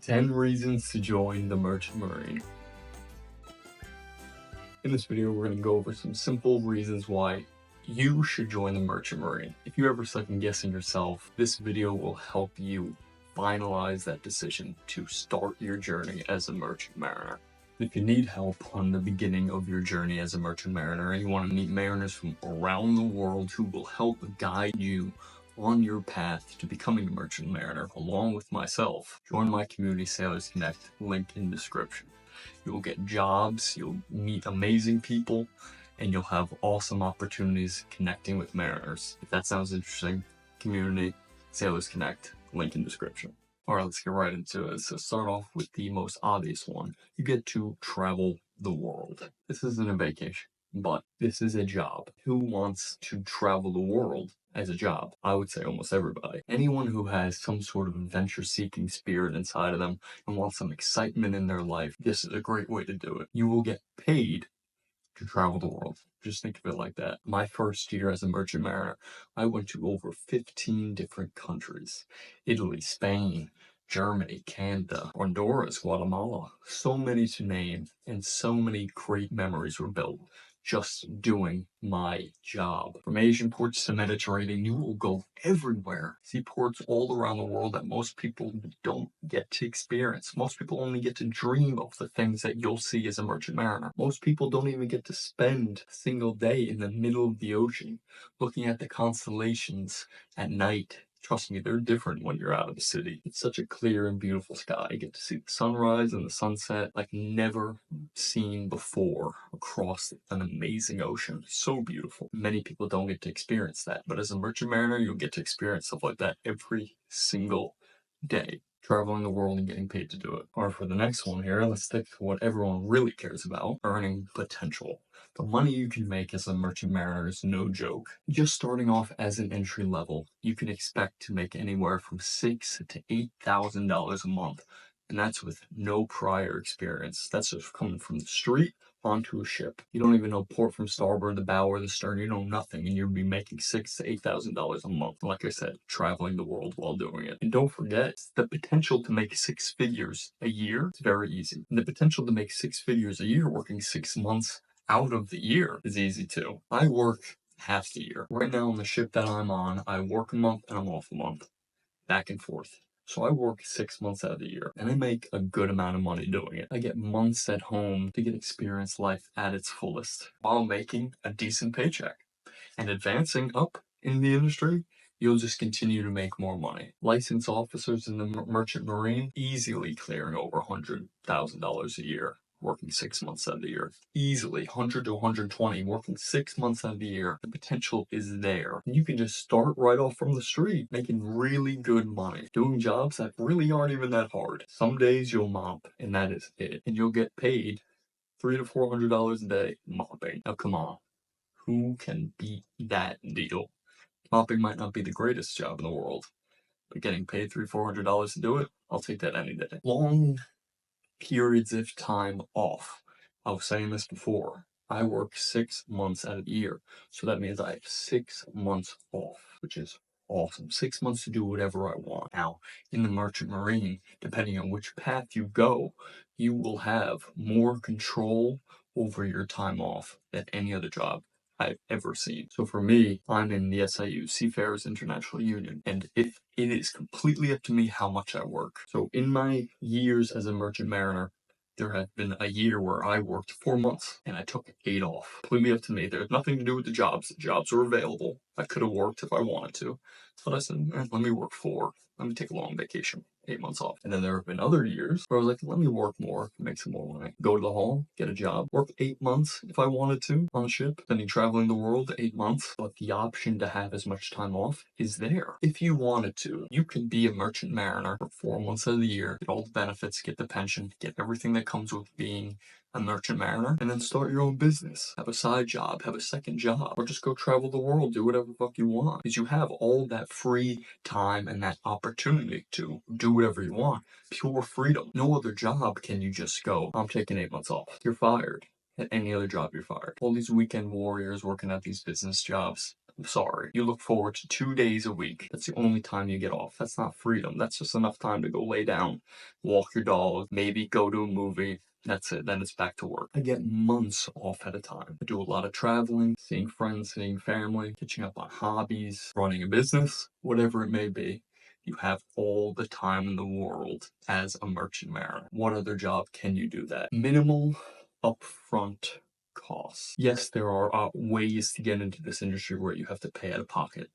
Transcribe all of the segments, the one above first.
10 reasons to join the Merchant Marine. In this video, we're going to go over some simple reasons why you should join the Merchant Marine. If you're ever second guessing yourself, this video will help you finalize that decision to start your journey as a Merchant Mariner. If you need help on the beginning of your journey as a Merchant Mariner and you want to meet mariners from around the world who will help guide you on your path to becoming a Merchant Mariner, along with myself, join my community, Sailors Connect, link in description. You'll get jobs, you'll meet amazing people, and you'll have awesome opportunities connecting with mariners. If that sounds interesting, community, Sailors Connect, link in description. Alright, let's get right into it. So start off with the most obvious one. You get to travel the world. This isn't a vacation, but this is a job. Who wants to travel the world as a job? I would say almost everybody. Anyone who has some sort of adventure-seeking spirit inside of them and wants some excitement in their life, this is a great way to do it. You will get paid to travel the world. Just think of it like that. My first year as a Merchant Mariner, I went to over 15 different countries. Italy, Spain, Germany, Canada, Honduras, Guatemala. So many to name, and so many great memories were built just doing my job. From Asian ports to Mediterranean, you will go everywhere. See ports all around the world that most people don't get to experience. Most people only get to dream of the things that you'll see as a Merchant Mariner. Most people don't even get to spend a single day in the middle of the ocean looking at the constellations at night. Trust me, they're different when you're out of the city. It's such a clear and beautiful sky. You get to see the sunrise and the sunset like never seen before across an amazing ocean. So beautiful. Many people don't get to experience that, but as a Merchant Mariner, you'll get to experience stuff like that every single day. Traveling the world and getting paid to do it. Or for the next one here, let's stick to what everyone really cares about, earning potential. The money you can make as a Merchant Mariner is no joke. Just starting off as an entry level, you can expect to make anywhere from $6,000 to $8,000 a month. And that's with no prior experience. That's just coming from the street onto a ship. You don't even know port from starboard, the bow, or the stern. You know nothing, and you'll be making $6,000 to $8,000 a month. Like I said, traveling the world while doing it. And don't forget, the potential to make 6 figures a year is very easy. And the potential to make 6 figures a year working 6 months out of the year is easy too. I work half the year. Right now on the ship that I'm on, I work a month and I'm off a month. Back and forth. So I work 6 months out of the year, and I make a good amount of money doing it. I get months at home to get experience life at its fullest, while making a decent paycheck. And advancing up in the industry, you'll just continue to make more money. Licensed officers in the Merchant Marine easily clearing over $100,000 a year. Working 6 months out of the year. Easily, 100 to 120, working 6 months out of the year. The potential is there. And you can just start right off from the street, making really good money. Doing jobs that really aren't even that hard. Some days you'll mop, and that is it. And you'll get paid $300 to $400 a day mopping. Now come on. Who can beat that deal? Mopping might not be the greatest job in the world, but getting paid $300 to $400 to do it, I'll take that any day. Long periods of time off. I was saying this before. I work 6 months out of the year. So that means I have 6 months off, which is awesome. 6 months to do whatever I want. Now, in the Merchant Marine, depending on which path you go, you will have more control over your time off than any other job I've ever seen. So for me, I'm in the SIU, Seafarers International Union, and it is completely up to me how much I work. So in my years as a Merchant Mariner, there had been a year where I worked 4 months and I took 8 off. Completely up to me. There's nothing to do with the jobs. The jobs were available. I could have worked if I wanted to. But I said, let me work 4. Let me take a long vacation. 8 months off. And then there have been other years where I was like, let me work more, make some more money. Go to the hall, get a job, work 8 months if I wanted to on a ship, then traveling the world 8 months. But the option to have as much time off is there. If you wanted to, you can be a Merchant Mariner for 4 months of the year, get all the benefits, get the pension, get everything that comes with being a Merchant Mariner, and then start your own business. Have a side job, have a second job, or just go travel the world, do whatever the fuck you want. Because you have all that free time and that opportunity to do whatever you want. Pure freedom. No other job can you just go, I'm taking 8 months off. You're fired. At any other job, you're fired. All these weekend warriors working at these business jobs, I'm sorry. You look forward to 2 days a week. That's the only time you get off. That's not freedom. That's just enough time to go lay down, walk your dog, maybe go to a movie. That's it. Then it's back to work. I get months off at a time. I do a lot of traveling, seeing friends, seeing family, catching up on hobbies, running a business, whatever it may be. You have all the time in the world as a merchant mariner. What other job can you do that? Minimal upfront costs. Yes, there are ways to get into this industry where you have to pay out of pocket.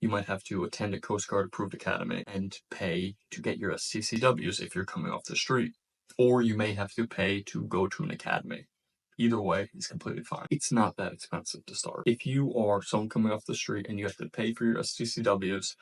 You might have to attend a Coast Guard approved academy and pay to get your STCWs if you're coming off the street. Or you may have to pay to go to an academy. Either way is completely fine. It's not that expensive to start. If you are someone coming off the street and you have to pay for your STCWs,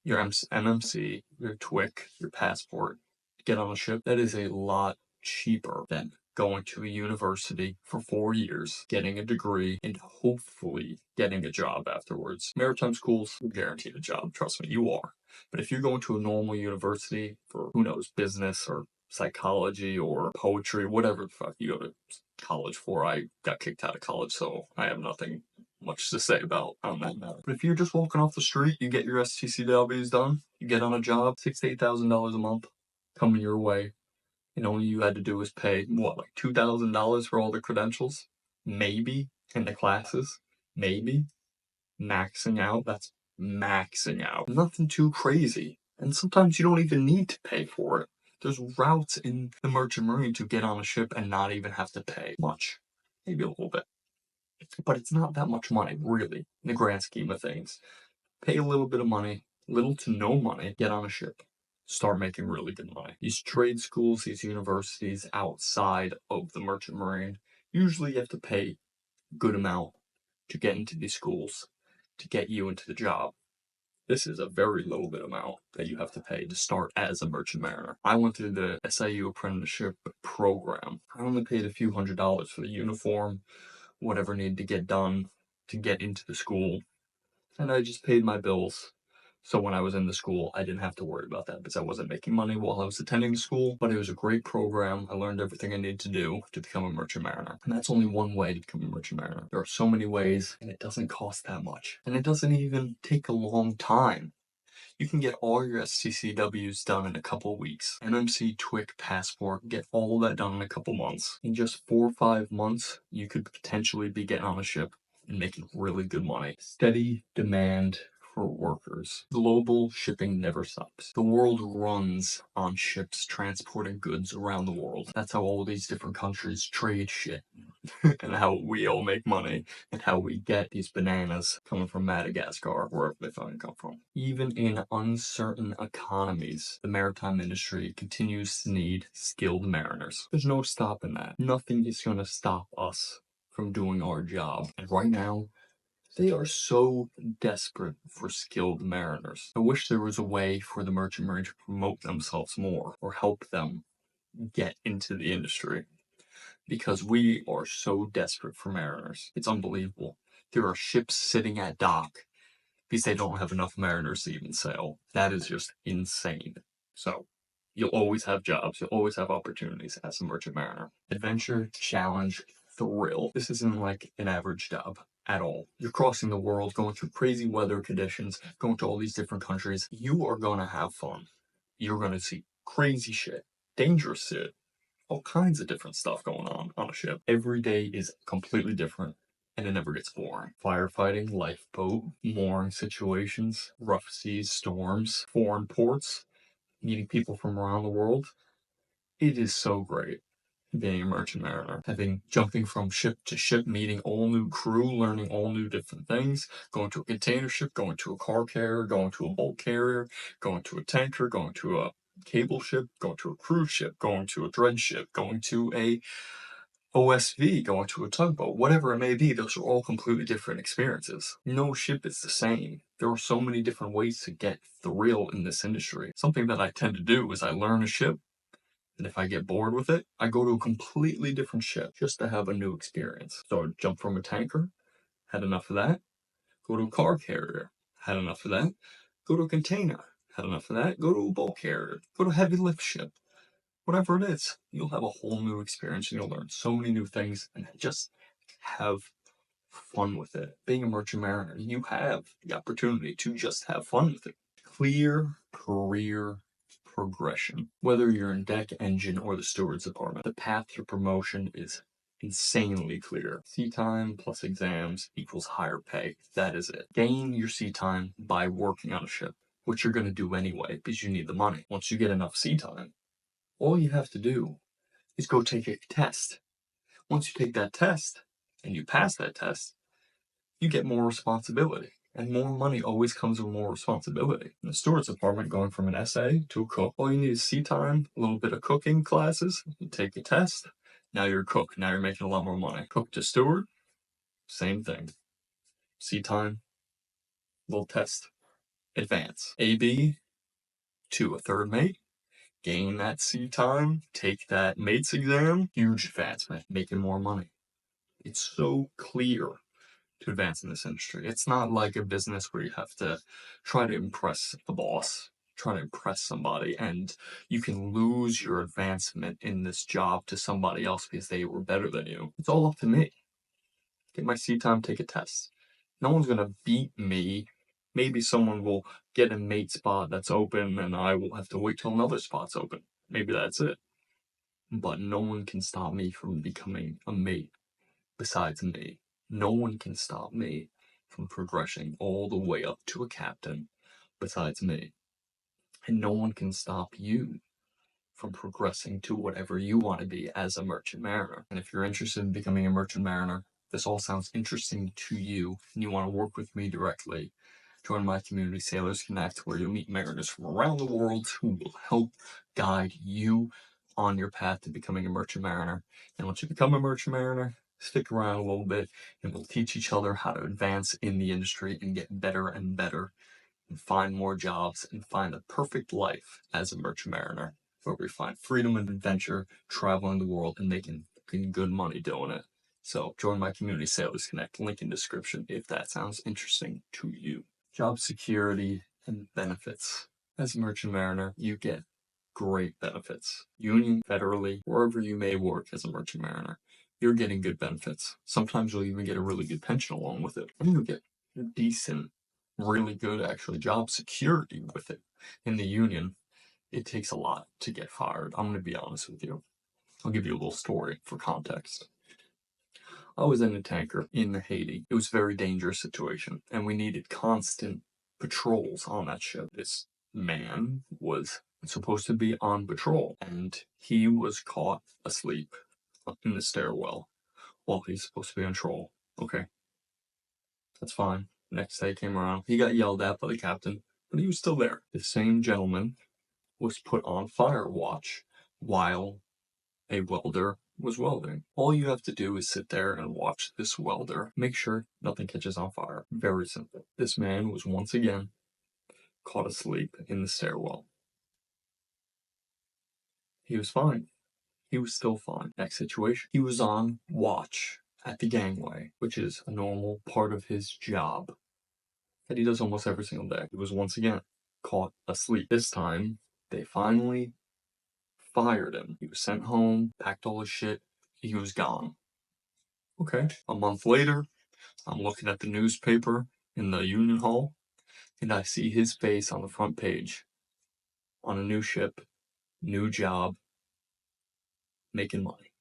your MMC, your TWIC, your passport, to get on a ship, that is a lot cheaper than going to a university for 4 years, getting a degree, and hopefully getting a job afterwards. Maritime schools are guaranteed a job, trust me, you are. But if you're going to a normal university for, who knows, business or psychology or poetry, whatever the fuck you go to college for. I got kicked out of college, so I have nothing much to say about on that matter. But if you're just walking off the street, you get your STCWs done, you get on a job, $6,000 to $8,000 a month coming your way, and all you had to do was pay, what, like $2,000 for all the credentials? Maybe, in the classes, maybe. Maxing out, that's maxing out. Nothing too crazy. And sometimes you don't even need to pay for it. There's routes in the Merchant Marine to get on a ship and not even have to pay much. Maybe a little bit. But it's not that much money, really, in the grand scheme of things. Pay a little bit of money, little to no money, get on a ship. Start making really good money. These trade schools, these universities outside of the Merchant Marine, usually you have to pay a good amount to get into these schools, to get you into the job. This is a very low bit amount that you have to pay to start as a merchant mariner. I went through the SIU apprenticeship program. I only paid a few $100s for the uniform, whatever needed to get done to get into the school, and I just paid my bills. So when I was in the school, I didn't have to worry about that because I wasn't making money while I was attending school, but it was a great program. I learned everything I needed to do to become a merchant mariner. And that's only one way to become a merchant mariner. There are so many ways, and it doesn't cost that much. And it doesn't even take a long time. You can get all your SCCWs done in a couple weeks. MMC, TWIC, passport, get all that done in a couple months. In just 4 or 5 months, you could potentially be getting on a ship and making really good money. Steady demand for workers. Global shipping never stops. The world runs on ships transporting goods around the world. That's how all these different countries trade shit and how we all make money and how we get these bananas coming from Madagascar, wherever they fucking come from. Even in uncertain economies, the maritime industry continues to need skilled mariners. There's no stopping that. Nothing is going to stop us from doing our job. And right now, they are so desperate for skilled mariners. I wish there was a way for the merchant marine to promote themselves more or help them get into the industry, because we are so desperate for mariners. It's unbelievable. There are ships sitting at dock because they don't have enough mariners to even sail. That is just insane. So you'll always have jobs. You'll always have opportunities as a merchant mariner. Adventure, challenge, thrill. This isn't like an average job at all. You're crossing the world, going through crazy weather conditions, going to all these different countries. You are going to have fun. You're going to see crazy shit, dangerous shit, all kinds of different stuff going on a ship. Every day is completely different, and it never gets boring. Firefighting, lifeboat, mooring situations, rough seas, storms, foreign ports, meeting people from around the world. It is so great being a merchant mariner. Jumping from ship to ship, meeting all new crew, learning all new different things, going to a container ship, going to a car carrier, going to a bulk carrier, going to a tanker, going to a cable ship, going to a cruise ship, going to a dredge ship, going to a OSV, going to a tugboat, whatever it may be. Those are all completely different experiences. No ship is the same. There are so many different ways to get thrill in this industry. Something that I tend to do is I learn a ship, and if I get bored with it, I go to a completely different ship just to have a new experience. So I jump from a tanker, had enough of that, go to a car carrier, had enough of that, go to a container, had enough of that, go to a bulk carrier, go to a heavy lift ship. Whatever it is, you'll have a whole new experience and you'll learn so many new things and just have fun with it. Being a merchant mariner, you have the opportunity to just have fun with it. Clear career progression. Whether you're in deck, engine, or the steward's department, the path to promotion is insanely clear. Sea time plus exams equals higher pay. That is it. Gain your sea time by working on a ship, which you're going to do anyway because you need the money. Once you get enough sea time, all you have to do is go take a test. Once you take that test and you pass that test, you get more responsibility. And more money always comes with more responsibility. In the steward's department, going from an SA to a cook, all you need is sea time, a little bit of cooking classes, you take a test, now you're a cook. Now you're making a lot more money. Cook to steward, same thing. Sea time, little test, advance. AB to a third mate, gain that sea time, take that mate's exam, huge advancement, making more money. It's so clear to advance in this industry. It's not like a business where you have to try to impress the boss, try to impress somebody, and you can lose your advancement in this job to somebody else because they were better than you. It's all up to me. Get my seat time, take a test. No one's gonna beat me. Maybe someone will get a mate spot that's open and I will have to wait till another spot's open. Maybe that's it. But no one can stop me from becoming a mate besides me. No one can stop me from progressing all the way up to a captain besides me. And no one can stop you from progressing to whatever you want to be as a merchant mariner. And if you're interested in becoming a merchant mariner, this all sounds interesting to you, and you want to work with me directly, join my community, Sailors Connect, where you'll meet mariners from around the world who will help guide you on your path to becoming a merchant mariner. And once you become a merchant mariner, stick around a little bit and we'll teach each other how to advance in the industry and get better and better and find more jobs and find the perfect life as a merchant mariner, where we find freedom and adventure, traveling the world and making good money doing it. So join my community, Sailors Connect, link in description if that sounds interesting to you. Job security and benefits. As a merchant mariner, you get great benefits. Union, federally, wherever you may work as a merchant mariner, you're getting good benefits. Sometimes you'll even get a really good pension along with it. And you'll get decent, really good actually job security with it. In the union, it takes a lot to get fired. I'm going to be honest with you. I'll give you a little story for context. I was in a tanker in Haiti. It was a very dangerous situation, and we needed constant patrols on that ship. This man was supposed to be on patrol, and he was caught asleep in the stairwell while he's supposed to be on patrol. Okay, that's fine. Next day came around. He got yelled at by the captain, but he was still there. The same gentleman was put on fire watch while a welder was welding. All you have to do is sit there and watch this welder. Make sure nothing catches on fire. Very simple. This man was once again caught asleep in the stairwell. He was fine. He was still fine. Next situation. He was on watch at the gangway, which is a normal part of his job that he does almost every single day. He was once again caught asleep. This time, they finally fired him. He was sent home, packed all his shit, he was gone. Okay. A month later, I'm looking at the newspaper in the Union Hall, and I see his face on the front page on a new ship, new job, making money.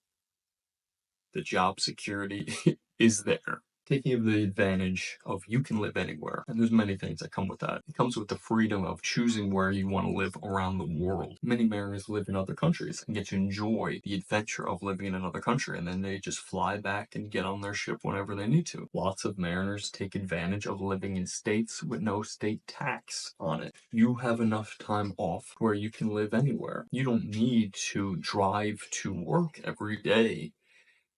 The job security is there. Taking the advantage of you can live anywhere, and there's many things that come with that. It comes with the freedom of choosing where you want to live around the world. Many mariners live in other countries and get to enjoy the adventure of living in another country, and then they just fly back and get on their ship whenever they need to. Lots of mariners take advantage of living in states with no state tax on it. You have enough time off where you can live anywhere. You don't need to drive to work every day.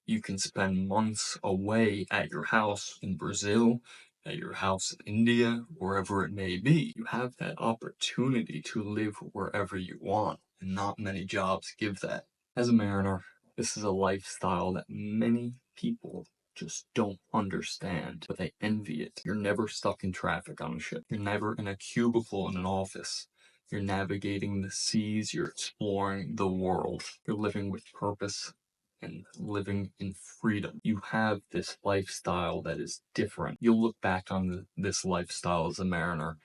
You can spend months away at your house in Brazil, at your house in India, wherever it may be. You have that opportunity to live wherever you want, and not many jobs give that. As a mariner, this is a lifestyle that many people just don't understand, but they envy it. You're never stuck in traffic on a ship. You're never in a cubicle in an office. You're navigating the seas, you're exploring the world. You're living with purpose and living in freedom. You have this lifestyle that is different. You'll look back on this lifestyle as a mariner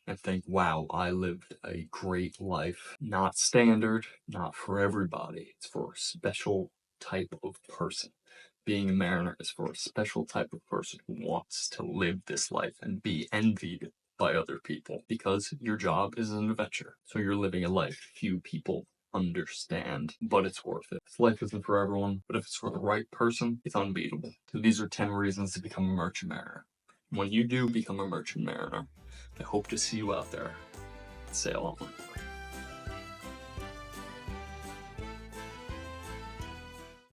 and think, wow, I lived a great life. Not standard, not for everybody. It's for a special type of person. Being a mariner is for a special type of person who wants to live this life and be envied by other people, because your job is an adventure. So you're living a life few people understand, but it's worth it. This life isn't for everyone, but if it's for the right person, it's unbeatable. So these are 10 reasons to become a merchant mariner. When you do become a merchant mariner, I hope to see you out there. Sail on.